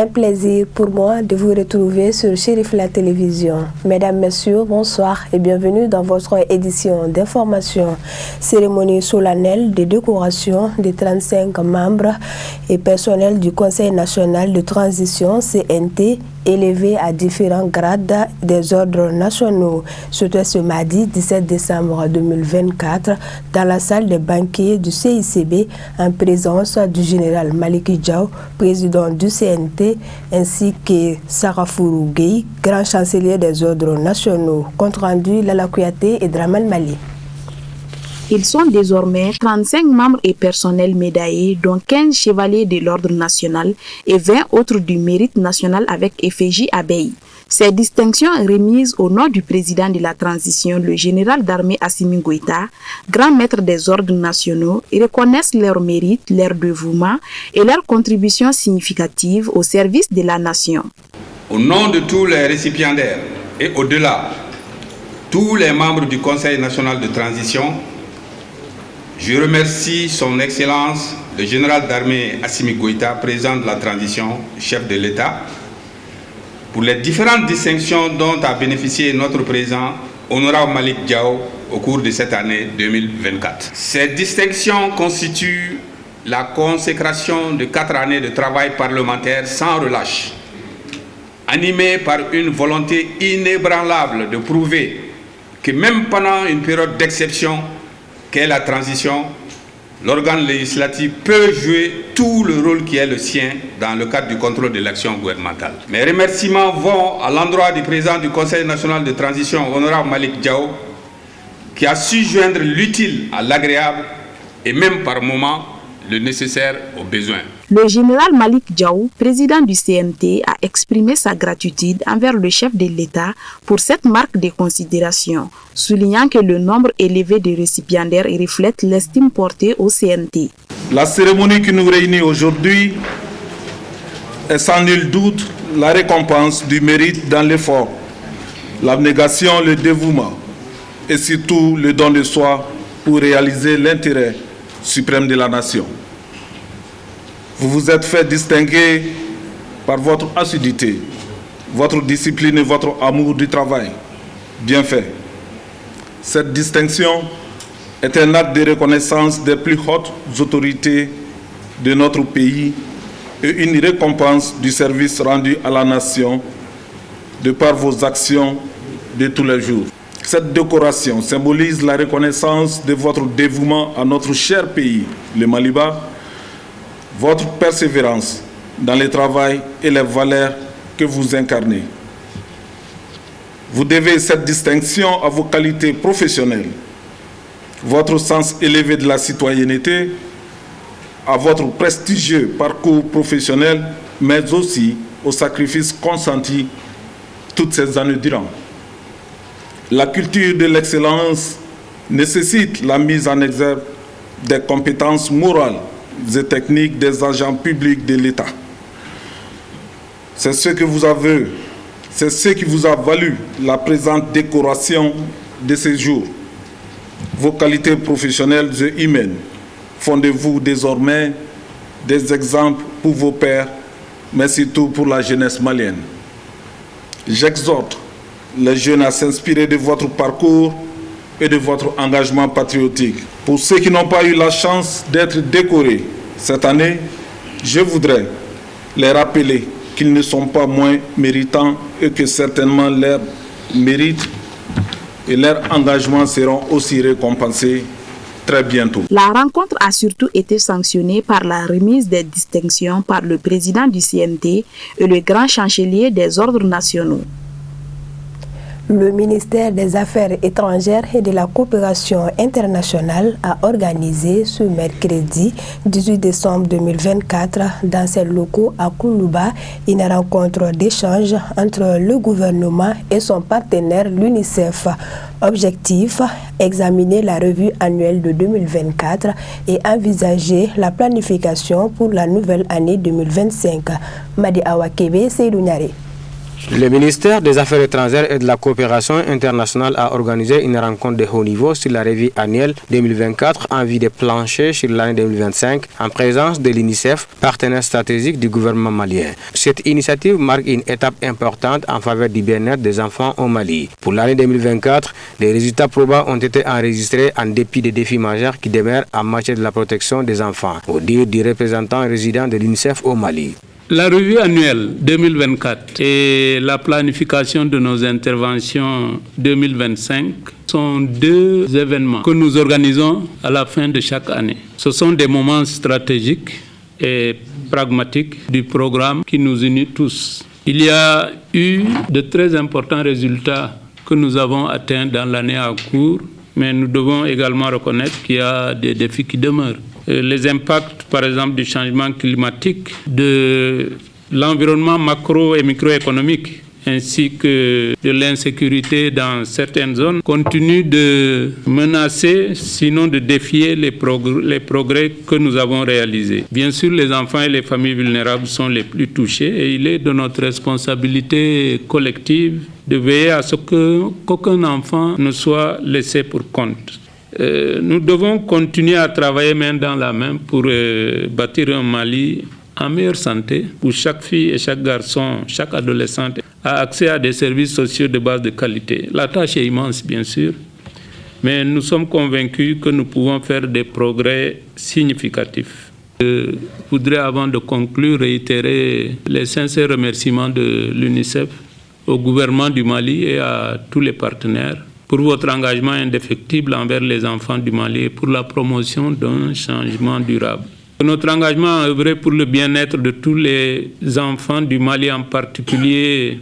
Un plaisir pour moi de vous retrouver sur Chérif la télévision. Mesdames, Messieurs, bonsoir et bienvenue dans votre édition d'information. Cérémonie solennelle de décoration des 35 membres et personnels du Conseil national de transition CNT élevés à différents grades des ordres nationaux. C'était ce mardi 17 décembre 2024 dans la salle des banquets du CICB en présence du général Maliki Diaw, président du CNT, ainsi que Sarafourou Gueye, grand chancelier des ordres nationaux. Compte rendu Lala Kouyaté et Draman Mali. Ils sont désormais 35 membres et personnels médaillés, dont 15 chevaliers de l'ordre national et 20 autres du mérite national avec effigie abeille. Ces distinctions remises au nom du président de la transition, le général d'armée Assimi Goïta, grand maître des ordres nationaux, reconnaissent leur mérite, leur dévouement et leur contribution significative au service de la nation. Au nom de tous les récipiendaires et au-delà, tous les membres du Conseil national de transition, je remercie son Excellence, le général d'armée Assimi Goïta, président de la transition, chef de l'État, pour les différentes distinctions dont a bénéficié notre président, honorable Malick Diaw, au cours de cette année 2024. Ces distinctions constituent la consécration de 4 années de travail parlementaire sans relâche, animée par une volonté inébranlable de prouver que même pendant une période d'exception qu'est la transition, l'organe législatif peut jouer tout le rôle qui est le sien dans le cadre du contrôle de l'action gouvernementale. Mes remerciements vont à l'endroit du président du Conseil national de transition, honorable Malick Diaw, qui a su joindre l'utile à l'agréable et même par moments le nécessaire aux besoins. Le général Malick Diaw, président du CNT, a exprimé sa gratitude envers le chef de l'État pour cette marque de considération, soulignant que le nombre élevé de récipiendaires reflète l'estime portée au CNT. La cérémonie qui nous réunit aujourd'hui est sans nul doute la récompense du mérite dans l'effort, l'abnégation, le dévouement et surtout le don de soi pour réaliser l'intérêt suprême de la nation. Vous vous êtes fait distinguer par votre assiduité, votre discipline et votre amour du travail. Bien fait. Cette distinction est un acte de reconnaissance des plus hautes autorités de notre pays et une récompense du service rendu à la nation de par vos actions de tous les jours. Cette décoration symbolise la reconnaissance de votre dévouement à notre cher pays, le Maliba, votre persévérance dans le travail et les valeurs que vous incarnez. Vous devez cette distinction à vos qualités professionnelles, votre sens élevé de la citoyenneté, à votre prestigieux parcours professionnel, mais aussi aux sacrifices consentis toutes ces années durant. La culture de l'excellence nécessite la mise en exergue des compétences morales et techniques des agents publics de l'État. C'est ce qui vous a valu la présente décoration de ces jours. Vos qualités professionnelles et humaines font de vous désormais des exemples pour vos pairs, mais surtout pour la jeunesse malienne. J'exhorte les jeunes à s'inspirer de votre parcours et de votre engagement patriotique. Pour ceux qui n'ont pas eu la chance d'être décorés cette année, je voudrais les rappeler qu'ils ne sont pas moins méritants et que certainement leurs mérites et leurs engagements seront aussi récompensés très bientôt. La rencontre a surtout été sanctionnée par la remise des distinctions par le président du CNT et le grand chancelier des ordres nationaux. Le ministère des Affaires étrangères et de la coopération internationale a organisé ce mercredi 18 décembre 2024 dans ses locaux à Koulouba une rencontre d'échange entre le gouvernement et son partenaire l'UNICEF. Objectif, examiner la revue annuelle de 2024 et envisager la planification pour la nouvelle année 2025. Madi Awakebe, Seydou Niaré. Le ministère des Affaires étrangères et de la coopération internationale a organisé une rencontre de haut niveau sur la revue annuelle 2024 en vue de plancher sur l'année 2025 en présence de l'UNICEF, partenaire stratégique du gouvernement malien. Cette initiative marque une étape importante en faveur du bien-être des enfants au Mali. Pour l'année 2024, les résultats probants ont été enregistrés en dépit des défis majeurs qui demeurent en matière de la protection des enfants, au dire du représentant résident de l'UNICEF au Mali. La revue annuelle 2024 et la planification de nos interventions 2025 sont deux événements que nous organisons à la fin de chaque année. Ce sont des moments stratégiques et pragmatiques du programme qui nous unit tous. Il y a eu de très importants résultats que nous avons atteints dans l'année en cours, mais nous devons également reconnaître qu'il y a des défis qui demeurent. Les impacts, par exemple, du changement climatique, de l'environnement macro et microéconomique, ainsi que de l'insécurité dans certaines zones, continuent de menacer, sinon de défier les progrès que nous avons réalisés. Bien sûr, les enfants et les familles vulnérables sont les plus touchés et il est de notre responsabilité collective de veiller à ce qu'aucun enfant ne soit laissé pour compte. Nous devons continuer à travailler main dans la main pour bâtir un Mali en meilleure santé, où chaque fille et chaque garçon, chaque adolescente a accès à des services sociaux de base de qualité. La tâche est immense, bien sûr, mais nous sommes convaincus que nous pouvons faire des progrès significatifs. Je voudrais, avant de conclure, réitérer les sincères remerciements de l'UNICEF au gouvernement du Mali et à tous les partenaires pour votre engagement indéfectible envers les enfants du Mali et pour la promotion d'un changement durable. Notre engagement à œuvrer pour le bien-être de tous les enfants du Mali, en particulier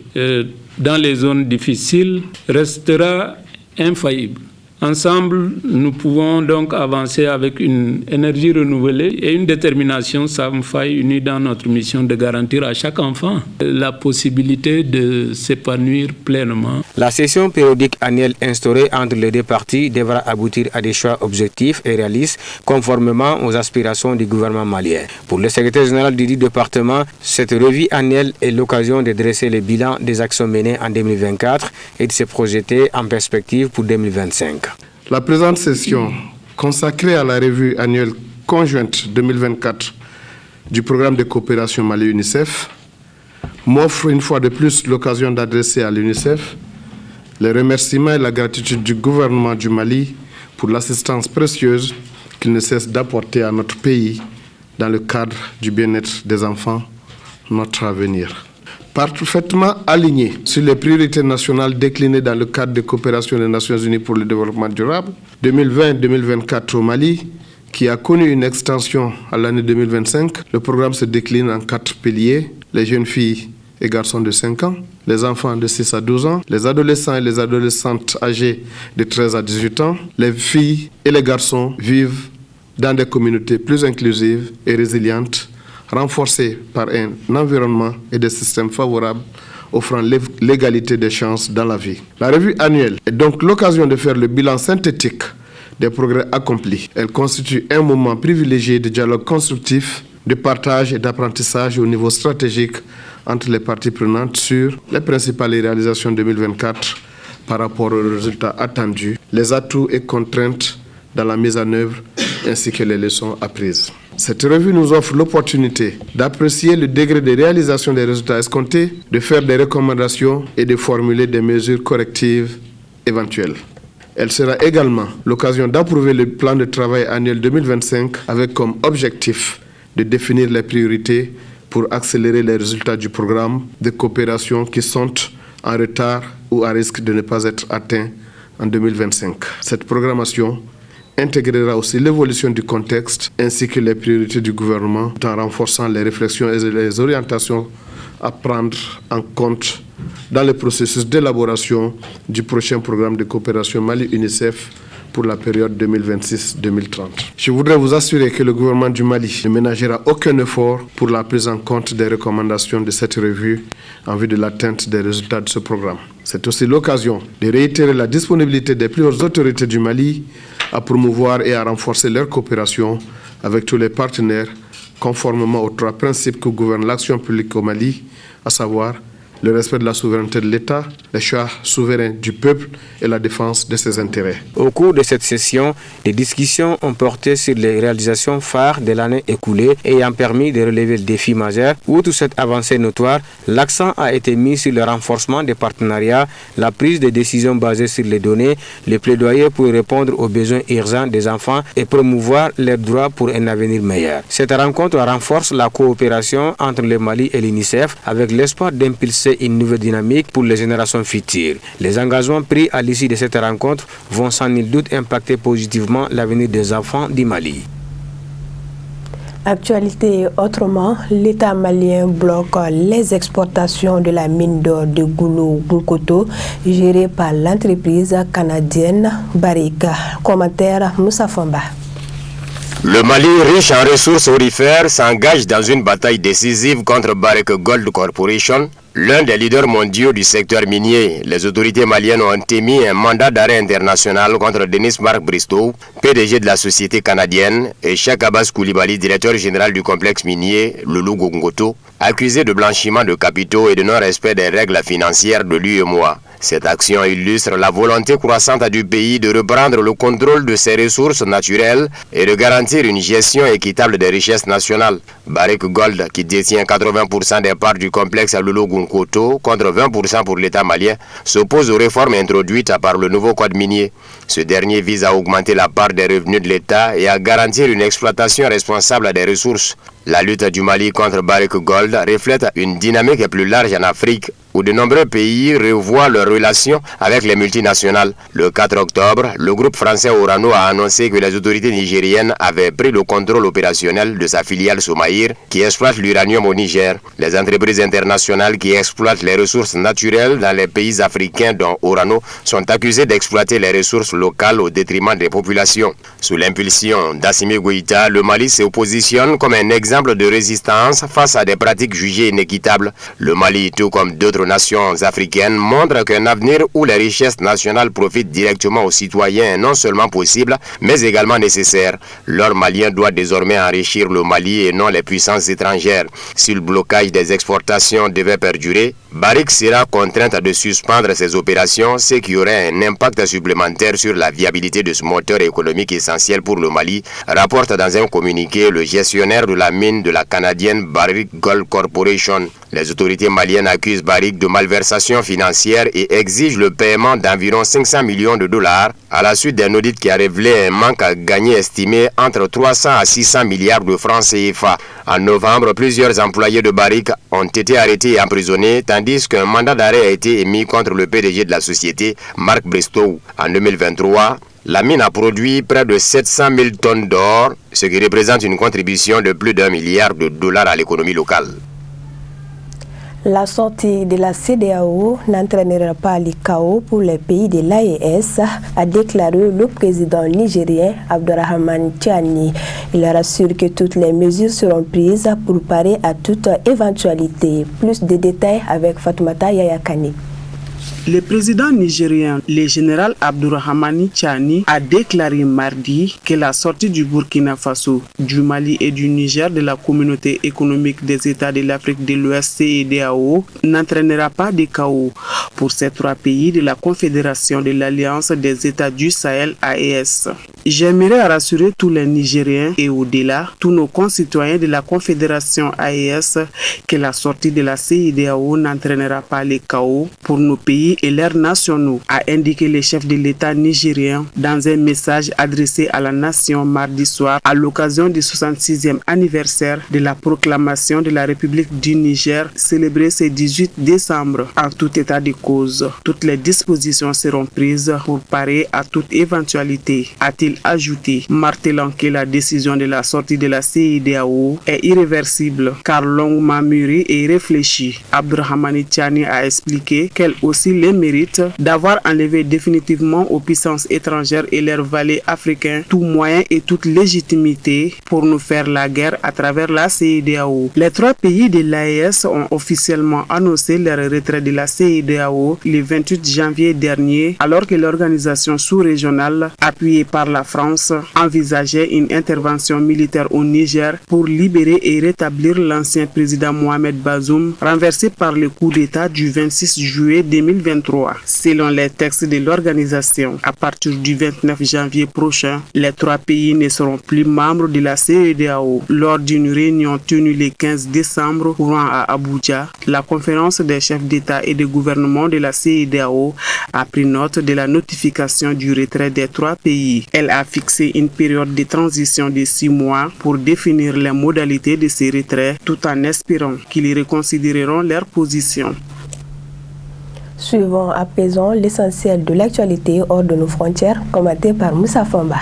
dans les zones difficiles, restera infaillible. Ensemble, nous pouvons donc avancer avec une énergie renouvelée et une détermination sans faille unie dans notre mission de garantir à chaque enfant la possibilité de s'épanouir pleinement. La session périodique annuelle instaurée entre les deux parties devra aboutir à des choix objectifs et réalistes conformément aux aspirations du gouvernement malien. Pour le secrétaire général du département, cette revue annuelle est l'occasion de dresser le bilan des actions menées en 2024 et de se projeter en perspective pour 2025. La présente session, consacrée à la revue annuelle conjointe 2024 du programme de coopération Mali-UNICEF, m'offre une fois de plus l'occasion d'adresser à l'UNICEF les remerciements et la gratitude du gouvernement du Mali pour l'assistance précieuse qu'il ne cesse d'apporter à notre pays dans le cadre du bien-être des enfants, notre avenir. Parfaitement aligné sur les priorités nationales déclinées dans le cadre de coopération des Nations Unies pour le développement durable 2020-2024 au Mali, qui a connu une extension à l'année 2025, le programme se décline en 4 piliers: les jeunes filles et garçons de 5 ans, les enfants de 6 à 12 ans, les adolescents et les adolescentes âgés de 13 à 18 ans. Les filles et les garçons vivent dans des communautés plus inclusives et résilientes, renforcées par un environnement et des systèmes favorables offrant l'égalité des chances dans la vie. La revue annuelle est donc l'occasion de faire le bilan synthétique des progrès accomplis. Elle constitue un moment privilégié de dialogue constructif, de partage et d'apprentissage au niveau stratégique entre les parties prenantes sur les principales réalisations 2024 par rapport aux résultats attendus, les atouts et contraintes dans la mise en œuvre ainsi que les leçons apprises. Cette revue nous offre l'opportunité d'apprécier le degré de réalisation des résultats escomptés, de faire des recommandations et de formuler des mesures correctives éventuelles. Elle sera également l'occasion d'approuver le plan de travail annuel 2025 avec comme objectif de définir les priorités pour accélérer les résultats du programme de coopération qui sont en retard ou à risque de ne pas être atteints en 2025. Cette programmation intégrera aussi l'évolution du contexte ainsi que les priorités du gouvernement tout en renforçant les réflexions et les orientations à prendre en compte dans le processus d'élaboration du prochain programme de coopération Mali-UNICEF pour la période 2026-2030. Je voudrais vous assurer que le gouvernement du Mali ne ménagera aucun effort pour la prise en compte des recommandations de cette revue en vue de l'atteinte des résultats de ce programme. C'est aussi l'occasion de réitérer la disponibilité des plus hautes autorités du Mali à promouvoir et à renforcer leur coopération avec tous les partenaires conformément aux 3 principes que gouvernent l'action publique au Mali, à savoir le respect de la souveraineté de l'État, les choix souverains du peuple et la défense de ses intérêts. Au cours de cette session, les discussions ont porté sur les réalisations phares de l'année écoulée ayant permis de relever le défi majeur. Outre cette avancée notoire, l'accent a été mis sur le renforcement des partenariats, la prise de décisions basées sur les données, les plaidoyers pour répondre aux besoins urgents des enfants et promouvoir leurs droits pour un avenir meilleur. Cette rencontre renforce la coopération entre le Mali et l'UNICEF avec l'espoir d'impulser une nouvelle dynamique pour les générations futures. Les engagements pris à l'issue de cette rencontre vont sans nul doute impacter positivement l'avenir des enfants du Mali. Actualité autrement, l'État malien bloque les exportations de la mine d'or de Goulou-Gounkoto gérée par l'entreprise canadienne Barrick. Commentaire Moussa Famba. Le Mali, riche en ressources aurifères, s'engage dans une bataille décisive contre Barrick Gold Corporation, l'un des leaders mondiaux du secteur minier. Les autorités maliennes ont émis un mandat d'arrêt international contre Denis Marc Bristow, PDG de la société canadienne, et Cheikh Abbas Koulibaly, directeur général du complexe minier Goulou-Gounkoto, accusés de blanchiment de capitaux et de non-respect des règles financières de l'UEMOA. Cette action illustre la volonté croissante du pays de reprendre le contrôle de ses ressources naturelles et de garantir une gestion équitable des richesses nationales. Barrick Gold, qui détient 80% des parts du complexe à Goulou-Gounkoto contre 20% pour l'État malien, s'oppose aux réformes introduites par le nouveau code minier. Ce dernier vise à augmenter la part des revenus de l'État et à garantir une exploitation responsable des ressources. La lutte du Mali contre Barrick Gold reflète une dynamique plus large en Afrique, où de nombreux pays revoient leurs relations avec les multinationales. Le 4 octobre, le groupe français Orano a annoncé que les autorités nigériennes avaient pris le contrôle opérationnel de sa filiale Somaïr, qui exploite l'uranium au Niger. Les entreprises internationales qui exploitent les ressources naturelles dans les pays africains dont Orano sont accusées d'exploiter les ressources locales au détriment des populations. Sous l'impulsion d'Assimi Goïta, le Mali se positionne comme un exemple de résistance face à des pratiques jugées inéquitables. Le Mali, tout comme d'autres nations africaines, montre qu'un avenir où les richesses nationales profitent directement aux citoyens est non seulement possible, mais également nécessaire. L'or malien doit désormais enrichir le Mali et non les puissances étrangères. Si le blocage des exportations devait perdurer, Barrick sera contrainte de suspendre ses opérations, ce qui aurait un impact supplémentaire sur la viabilité de ce moteur économique essentiel pour le Mali, rapporte dans un communiqué le gestionnaire de la mine de la canadienne Barrick Gold Corporation. Les autorités maliennes accusent Barrick de malversation financière et exigent le paiement d'environ 500 millions de dollars à la suite d'un audit qui a révélé un manque à gagner estimé entre 300 à 600 milliards de francs CFA. En novembre, plusieurs employés de Barrick ont été arrêtés et emprisonnés, tandis qu'un mandat d'arrêt a été émis contre le PDG de la société, Marc Bristow. En 2023, la mine a produit près de 700 000 tonnes d'or, ce qui représente une contribution de plus d'1 milliard de dollars à l'économie locale. La sortie de la CEDEAO n'entraînera pas le chaos pour les pays de l'AES, a déclaré le président nigérien Abdourahmane Tiani. Il rassure que toutes les mesures seront prises pour parer à toute éventualité. Plus de détails avec Fatoumata Yayakani. Le président nigérien, le général Abdourahmane Tiani, a déclaré mardi que la sortie du Burkina Faso, du Mali et du Niger de la communauté économique des États de l'Afrique de l'Ouest CEDEAO n'entraînera pas de chaos pour ces trois pays de la Confédération de l'Alliance des États du Sahel AES. J'aimerais rassurer tous les Nigériens et au-delà, tous nos concitoyens de la Confédération AES que la sortie de la CEDEAO n'entraînera pas le chaos pour nos pays et leurs nationaux, a indiqué le chef de l'État nigérien dans un message adressé à la nation mardi soir à l'occasion du 66e anniversaire de la proclamation de la République du Niger célébrée ce 18 décembre. En tout état de cause, toutes les dispositions seront prises pour parer à toute éventualité, a-t-il ajouté, martelant que la décision de la sortie de la CEDEAO est irréversible car longuement mûrie et réfléchie. Abdourahmane Tiani a expliqué qu'elle aussi les mérites d'avoir enlevé définitivement aux puissances étrangères et leurs valets africains tout moyen et toute légitimité pour nous faire la guerre à travers la CEDEAO. Les 3 pays de l'AES ont officiellement annoncé leur retrait de la CEDEAO le 28 janvier dernier, alors que l'organisation sous-régionale, appuyée par la France, envisageait une intervention militaire au Niger pour libérer et rétablir l'ancien président Mohamed Bazoum, renversé par le coup d'État du 26 juillet 2023. Selon les textes de l'organisation, à partir du 29 janvier prochain, les 3 pays ne seront plus membres de la CEDEAO. Lors d'une réunion tenue le 15 décembre courant à Abuja, la conférence des chefs d'État et de gouvernement de la CEDEAO a pris note de la notification du retrait des 3 pays. Elle a fixé une période de transition de 6 mois pour définir les modalités de ces retraits, tout en espérant qu'ils reconsidéreront leur position. Suivons à présent l'essentiel de l'actualité hors de nos frontières, commenté par Moussa Famba.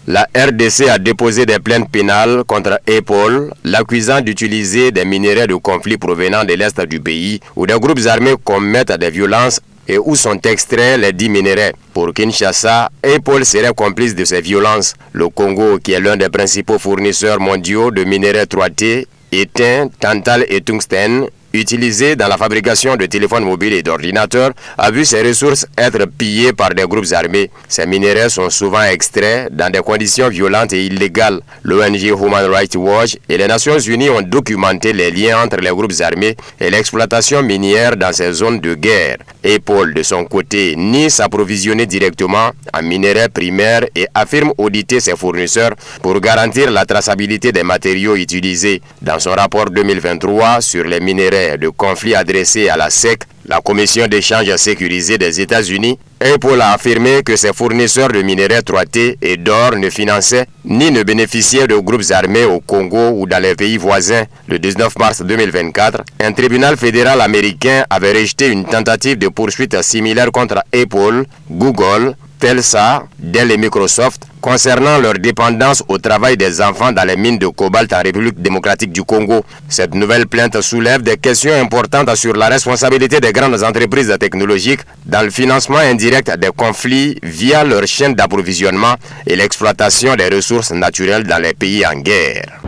La RDC a déposé des plaintes pénales contre Apple, l'accusant d'utiliser des minerais de conflit provenant de l'Est du pays, où des groupes armés commettent des violences et où sont extraits les 10 minerais. Pour Kinshasa, Apple serait complice de ces violences. Le Congo, qui est l'un des principaux fournisseurs mondiaux de minerais 3T, étain, tantal et tungstène, utilisés dans la fabrication de téléphones mobiles et d'ordinateurs, a vu ses ressources être pillées par des groupes armés. Ces minerais sont souvent extraits dans des conditions violentes et illégales. L'ONG Human Rights Watch et les Nations Unies ont documenté les liens entre les groupes armés et l'exploitation minière dans ces zones de guerre. Apple, de son côté, nie s'approvisionner directement en minerais primaires et affirme auditer ses fournisseurs pour garantir la traçabilité des matériaux utilisés. Dans son rapport 2023 sur les minerais de conflit adressé à la SEC, la Commission d'échange sécurisé des États-Unis, Apple a affirmé que ses fournisseurs de minerais 3T et d'or ne finançaient ni ne bénéficiaient de groupes armés au Congo ou dans les pays voisins. Le 19 mars 2024, un tribunal fédéral américain avait rejeté une tentative de poursuite similaire contre Apple, Google, Telsa, Dell et Microsoft concernant leur dépendance au travail des enfants dans les mines de cobalt en République démocratique du Congo. Cette nouvelle plainte soulève des questions importantes sur la responsabilité des grandes entreprises technologiques dans le financement indirect des conflits via leur chaîne d'approvisionnement et l'exploitation des ressources naturelles dans les pays en guerre.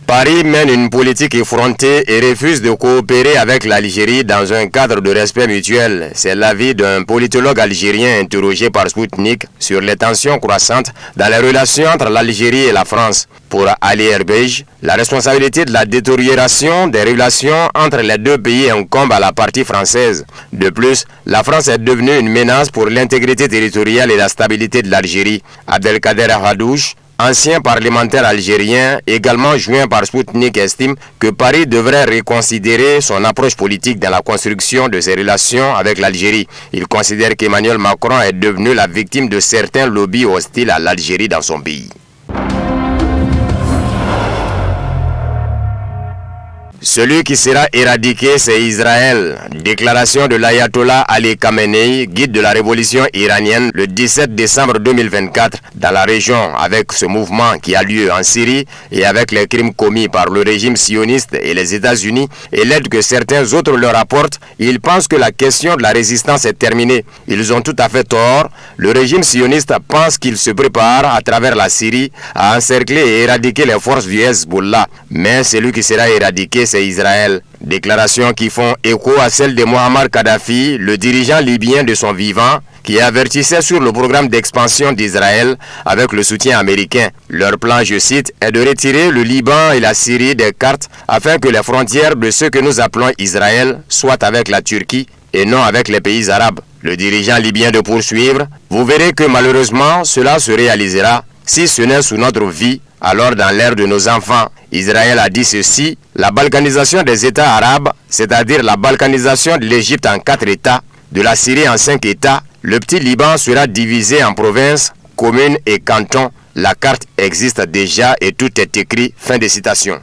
Paris mène une politique effrontée et refuse de coopérer avec l'Algérie dans un cadre de respect mutuel. C'est l'avis d'un politologue algérien interrogé par Sputnik sur les tensions croissantes dans les relations entre l'Algérie et la France. Pour Ali Herbej, la responsabilité de la détérioration des relations entre les 2 pays incombe à la partie française. De plus, la France est devenue une menace pour l'intégrité territoriale et la stabilité de l'Algérie. Abdelkader Hadouche, ancien parlementaire algérien, également joint par Sputnik, estime que Paris devrait reconsidérer son approche politique dans la construction de ses relations avec l'Algérie. Il considère qu'Emmanuel Macron est devenu la victime de certains lobbies hostiles à l'Algérie dans son pays. Celui qui sera éradiqué, c'est Israël. Déclaration de l'ayatollah Ali Khamenei, guide de la révolution iranienne, le 17 décembre 2024 dans la région, avec ce mouvement qui a lieu en Syrie et avec les crimes commis par le régime sioniste et les États-Unis et l'aide que certains autres leur apportent. Ils pensent que la question de la résistance est terminée. Ils ont tout à fait tort. Le régime sioniste pense qu'il se prépare à travers la Syrie à encercler et éradiquer les forces du Hezbollah. Mais celui qui sera éradiqué, c'est Israël. Déclarations qui font écho à celle de Muammar Kadhafi, le dirigeant libyen de son vivant, qui avertissait sur le programme d'expansion d'Israël avec le soutien américain. Leur plan, je cite, est de retirer le Liban et la Syrie des cartes afin que les frontières de ce que nous appelons Israël soient avec la Turquie et non avec les pays arabes. Le dirigeant libyen de poursuivre, vous verrez que malheureusement cela se réalisera si ce n'est sous notre vie, alors dans l'ère de nos enfants. Israël a dit ceci, la balkanisation des États arabes, c'est-à-dire la balkanisation de l'Égypte en 4 États, de la Syrie en 5 États, le petit Liban sera divisé en provinces, communes et cantons. La carte existe déjà et tout est écrit. Fin de citation.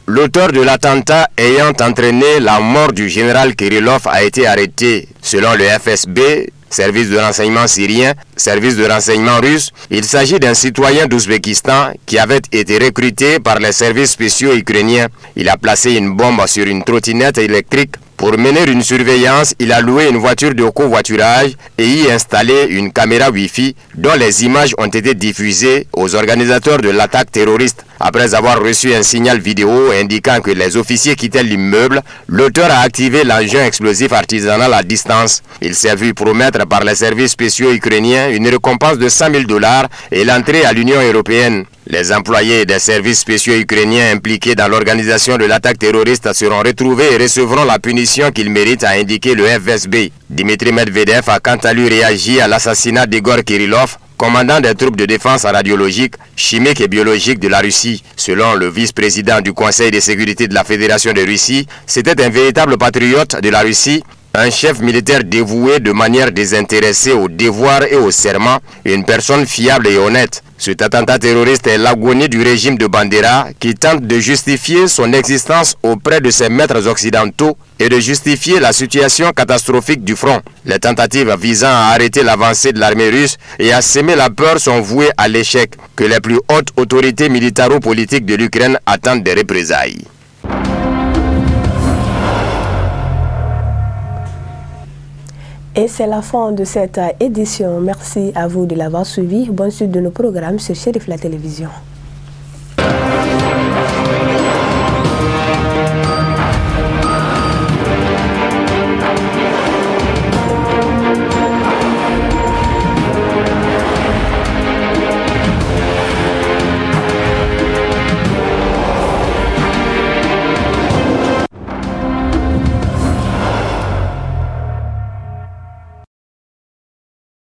L'auteur de l'attentat ayant entraîné la mort du général Kirillov a été arrêté. Selon le FSB, service de renseignement syrien, service de renseignement russe. Il s'agit d'un citoyen d'Ouzbékistan qui avait été recruté par les services spéciaux ukrainiens. Il a placé une bombe sur une trottinette électrique. Pour mener une surveillance, il a loué une voiture de covoiturage et y installé une caméra Wi-Fi dont les images ont été diffusées aux organisateurs de l'attaque terroriste. Après avoir reçu un signal vidéo indiquant que les officiers quittaient l'immeuble, l'auteur a activé l'engin explosif artisanal à distance. Il s'est vu promettre par les services spéciaux ukrainiens une récompense de 100 000 $ et l'entrée à l'Union européenne. Les employés des services spéciaux ukrainiens impliqués dans l'organisation de l'attaque terroriste seront retrouvés et recevront la punition qu'ils méritent, a indiqué le FSB. Dmitry Medvedev a quant à lui réagi à l'assassinat d'Igor Kirillov, commandant des troupes de défense radiologique, chimique et biologique de la Russie. Selon le vice-président du Conseil de sécurité de la Fédération de Russie, c'était un véritable patriote de la Russie, un chef militaire dévoué de manière désintéressée au devoir et au serment, une personne fiable et honnête. Cet attentat terroriste est l'agonie du régime de Bandera qui tente de justifier son existence auprès de ses maîtres occidentaux et de justifier la situation catastrophique du front. Les tentatives visant à arrêter l'avancée de l'armée russe et à semer la peur sont vouées à l'échec, que les plus hautes autorités militaro-politiques de l'Ukraine attendent des représailles. Et c'est la fin de cette édition. Merci à vous de l'avoir suivi. Bonne suite de nos programmes sur Chérif la télévision.